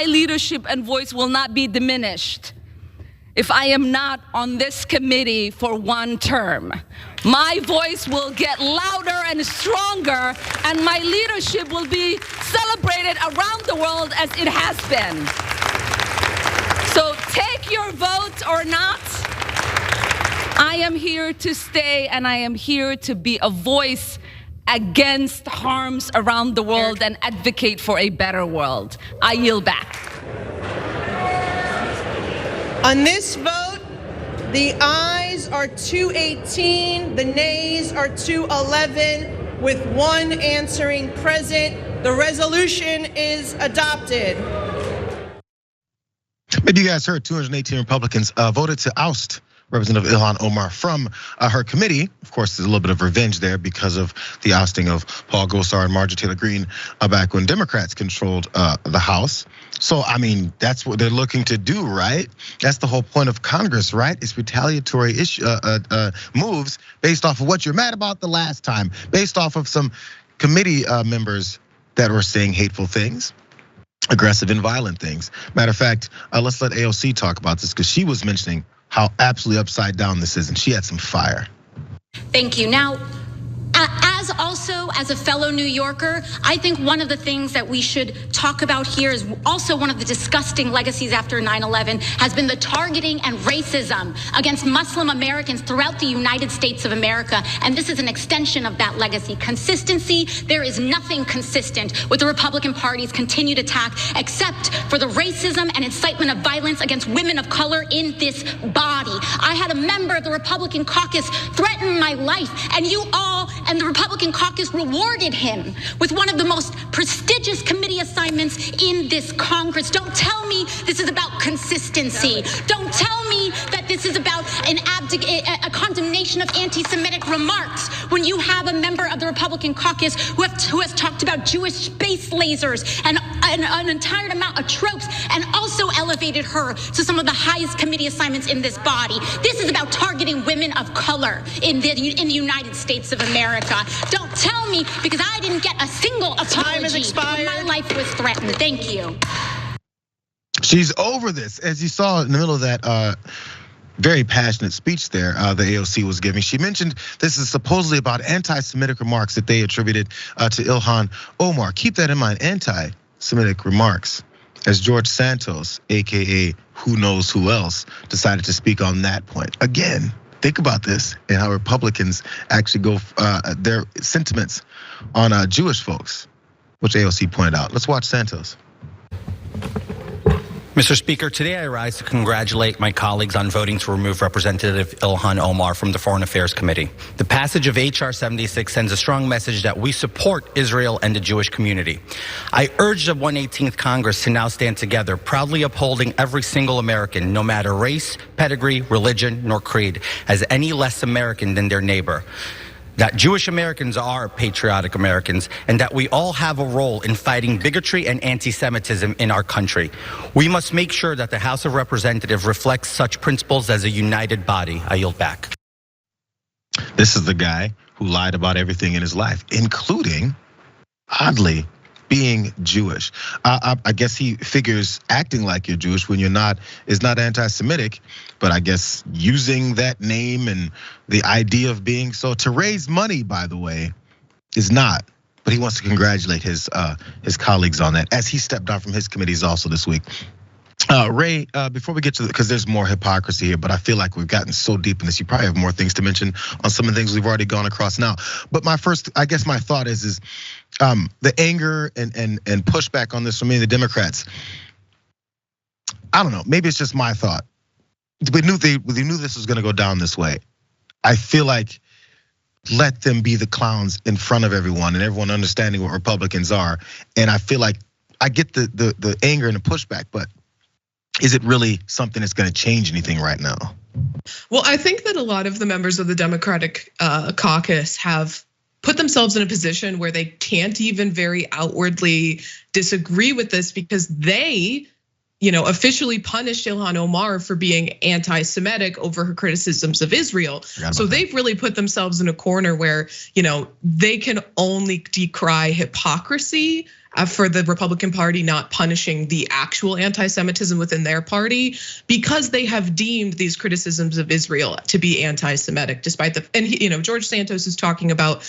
my leadership and voice will not be diminished if I am not on this committee for one term. My voice will get louder and stronger, and my leadership will be celebrated around the world as it has been. So take your vote or not. I am here to stay, and I am here to be a voice against harms around the world and advocate for a better world. I yield back. On this vote, the ayes are 218, the nays are 211, with one answering present. The resolution is adopted. Maybe you guys heard 218 Republicans voted to oust Representative Ilhan Omar from her committee. Of course, there's a little bit of revenge there because of the ousting of Paul Gosar and Marjorie Taylor Greene back when Democrats controlled the House. So, I mean, that's what they're looking to do, right? That's the whole point of Congress, right? It's retaliatory moves based off of what you're mad about the last time, based off of some committee members that were saying hateful things, aggressive and violent things. Matter of fact, let's let AOC talk about this because she was mentioning how absolutely upside down this is, and she had some fire. Thank you. Now, as a fellow New Yorker, I think one of the things that we should talk about here is also one of the disgusting legacies after 9/11 has been the targeting and racism against Muslim Americans throughout the United States of America. And this is an extension of that legacy. Consistency, there is nothing consistent with the Republican Party's continued attack except for the racism and incitement of violence against women of color in this body. I had a member of the Republican caucus threaten my life, and you all and the Republican caucus rewarded him with one of the most prestigious committee assignments in this Congress. Don't tell me this is about consistency. Don't tell me that this is about a condemnation of anti-Semitic remarks when you have a member of the Republican caucus who has talked about Jewish space lasers and an entire amount of tropes and also elevated her to some of the highest committee assignments in this body. This is about targeting women of color in the United States of America. Don't tell me, because I didn't get a single apology. Time has expired. My life was threatened. Thank you. She's over this. As you saw in the middle of that very passionate speech there, the AOC was giving. She mentioned this is supposedly about anti-Semitic remarks that they attributed to Ilhan Omar. Keep that in mind, anti-Semitic remarks. As George Santos, AKA who knows who else, decided to speak on that point. Again, think about this and how Republicans actually go their sentiments on Jewish folks, which AOC pointed out. Let's watch Santos. Mr. Speaker, today I rise to congratulate my colleagues on voting to remove Representative Ilhan Omar from the Foreign Affairs Committee. The passage of HR 76 sends a strong message that we support Israel and the Jewish community. I urge the 118th Congress to now stand together, proudly upholding every single American, no matter race, pedigree, religion, nor creed, as any less American than their neighbor. That Jewish Americans are patriotic Americans, and that we all have a role in fighting bigotry and anti-Semitism in our country. We must make sure that the House of Representatives reflects such principles as a united body. I yield back. This is the guy who lied about everything in his life, including, oddly, being Jewish. I guess he figures acting like you're Jewish when you're not is not anti-Semitic, but I guess using that name and the idea of being so to raise money, by the way, is not. But he wants to congratulate his colleagues on that as he stepped down from his committees also this week. Ray, before we get to because there's more hypocrisy here, but I feel like we've gotten so deep in this. You probably have more things to mention on some of the things we've already gone across now. But my first, I guess my thought is the anger and pushback on this from many of the Democrats. I don't know, maybe it's just my thought. We knew this was gonna go down this way. I feel like let them be the clowns in front of everyone and everyone understanding what Republicans are. And I feel like I get the anger and the pushback, but is it really something that's gonna change anything right now? Well, I think that a lot of the members of the Democratic caucus have put themselves in a position where they can't even very outwardly disagree with this because they, officially punished Ilhan Omar for being anti-Semitic over her criticisms of Israel. So they've really put themselves in a corner where, they can only decry hypocrisy for the Republican Party not punishing the actual anti-Semitism within their party, because they have deemed these criticisms of Israel to be anti-Semitic, despite George Santos is talking about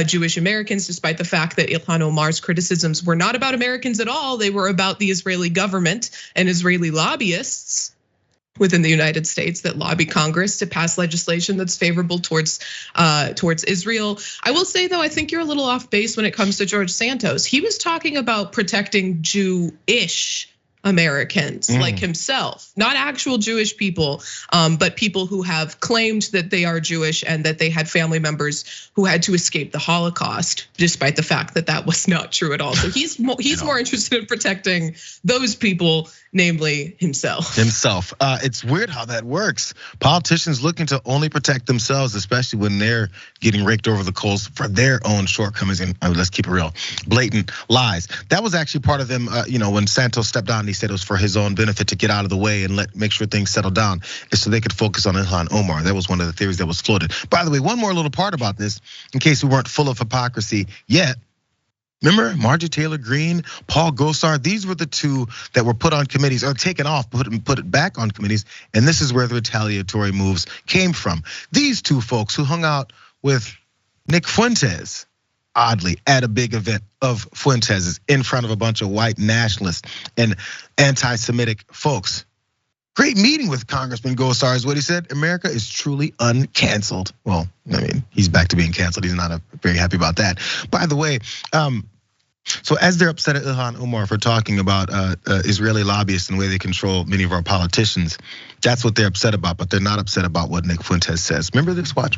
Jewish Americans, despite the fact that Ilhan Omar's criticisms were not about Americans at all. They were about the Israeli government and Israeli lobbyists within the United States that lobby Congress to pass legislation that's favorable towards Israel. I will say though, I think you're a little off base when it comes to George Santos. He was talking about protecting Jewish Americans like himself, not actual Jewish people, but people who have claimed that they are Jewish and that they had family members who had to escape the Holocaust, despite the fact that that was not true at all. So he's more interested in protecting those people, namely himself. It's weird how that works. Politicians looking to only protect themselves, especially when they're getting raked over the coals for their own shortcomings. And let's keep it real, blatant lies. That was actually part of them. When Santos stepped down, he said it was for his own benefit to get out of the way and make sure things settle down, is so they could focus on Ilhan Omar. That was one of the theories that was floated. By the way, one more little part about this, in case we weren't full of hypocrisy yet. Remember Marjorie Taylor Greene, Paul Gosar? These were the two that were put on committees or taken off, put it back on committees. And this is where the retaliatory moves came from. These two folks who hung out with Nick Fuentes, oddly, at a big event of Fuentes's in front of a bunch of white nationalists and anti-Semitic folks. Great meeting with Congressman Gosar is what he said. America is truly uncanceled. Well, I mean, he's back to being canceled. He's not very happy about that. By the way, so as they're upset at Ilhan Omar for talking about Israeli lobbyists and the way they control many of our politicians, that's what they're upset about, but they're not upset about what Nick Fuentes says. Remember this? Watch.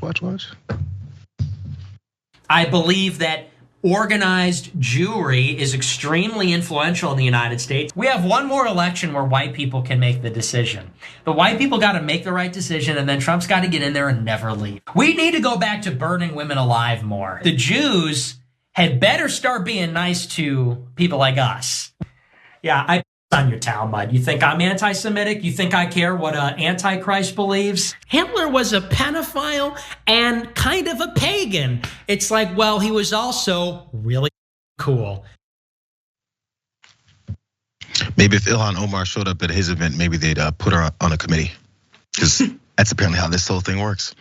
I believe that organized Jewry is extremely influential in the United States. We have one more election where white people can make the decision. The white people got to make the right decision, and then Trump's got to get in there and never leave. We need to go back to burning women alive more. The Jews had better start being nice to people like us. Yeah, I on your Talmud. You think I'm anti-Semitic? You think I care what an Antichrist believes? Hitler was a pedophile and kind of a pagan. It's like, well, he was also really cool. Maybe if Ilhan Omar showed up at his event, maybe they'd put her on a committee, because that's apparently how this whole thing works.